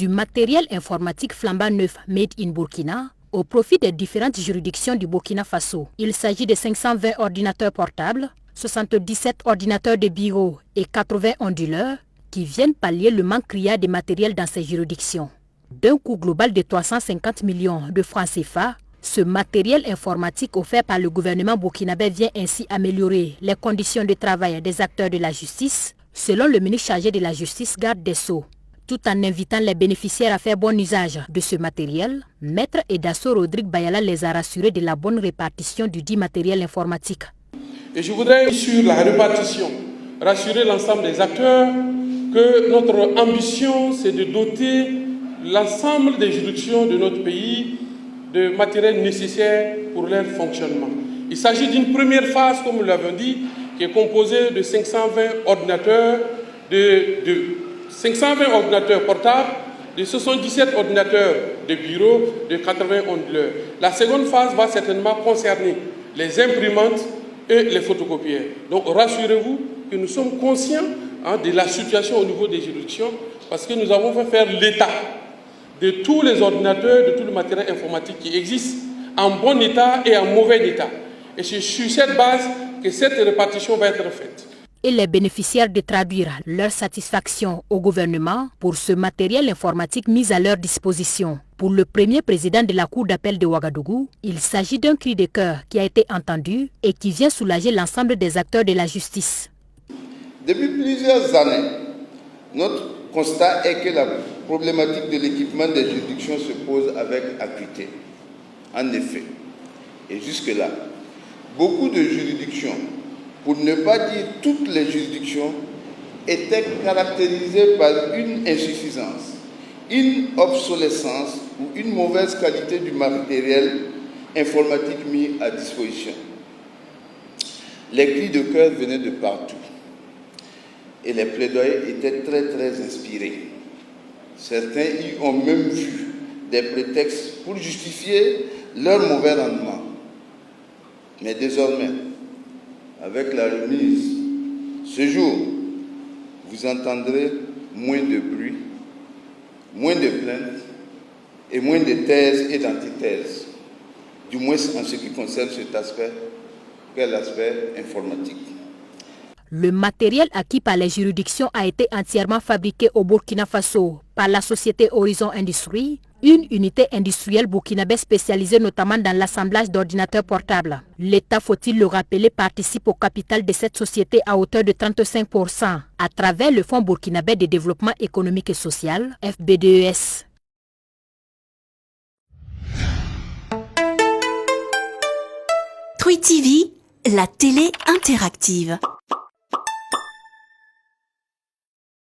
Du matériel informatique flambant neuf made in Burkina au profit des différentes juridictions du Burkina Faso. Il s'agit de 520 ordinateurs portables, 77 ordinateurs de bureau et 80 onduleurs qui viennent pallier le manque criard de matériel dans ces juridictions. D'un coût global de 350 millions de francs CFA, ce matériel informatique offert par le gouvernement burkinabé vient ainsi améliorer les conditions de travail des acteurs de la justice, selon le ministre chargé de la Justice, garde des Sceaux. Tout en invitant les bénéficiaires à faire bon usage de ce matériel, Maître Edasso Rodrigue Bayala les a rassurés de la bonne répartition du dit matériel informatique. Et je voudrais, sur la répartition, rassurer l'ensemble des acteurs que notre ambition, c'est de doter l'ensemble des juridictions de notre pays de matériel nécessaire pour leur fonctionnement. Il s'agit d'une première phase, comme nous l'avons dit, qui est composée de 520 ordinateurs, 520 ordinateurs portables, de 77 ordinateurs de bureau, de 80 onduleurs. La seconde phase va certainement concerner les imprimantes et les photocopieurs. Donc rassurez-vous que nous sommes conscients de la situation au niveau des juridictions parce que nous avons fait faire l'état de tous les ordinateurs, de tout le matériel informatique qui existe en bon état et en mauvais état. Et c'est sur cette base que cette répartition va être faite. Et les bénéficiaires de traduire leur satisfaction au gouvernement pour ce matériel informatique mis à leur disposition. Pour le premier président de la Cour d'appel de Ouagadougou, il s'agit d'un cri de cœur qui a été entendu et qui vient soulager l'ensemble des acteurs de la justice. Depuis plusieurs années, notre constat est que la problématique de l'équipement des juridictions se pose avec acuité. En effet, et jusque-là, beaucoup de juridictions, pour ne pas dire toutes les juridictions, étaient caractérisées par une insuffisance, une obsolescence ou une mauvaise qualité du matériel informatique mis à disposition. Les cris de cœur venaient de partout et les plaidoyers étaient très inspirés. Certains y ont même vu des prétextes pour justifier leur mauvais rendement. Mais désormais, avec la remise, ce jour, vous entendrez moins de bruit, moins de plaintes et moins de thèses et d'antithèses, du moins en ce qui concerne cet aspect, qu'est l'aspect informatique. Le matériel acquis par les juridictions a été entièrement fabriqué au Burkina Faso par la société Horizon Industries, une unité industrielle burkinabé spécialisée notamment dans l'assemblage d'ordinateurs portables. L'État, faut-il le rappeler, participe au capital de cette société à hauteur de 35% à travers le Fonds burkinabé de développement économique et social, FBDES. Truy TV, la télé interactive.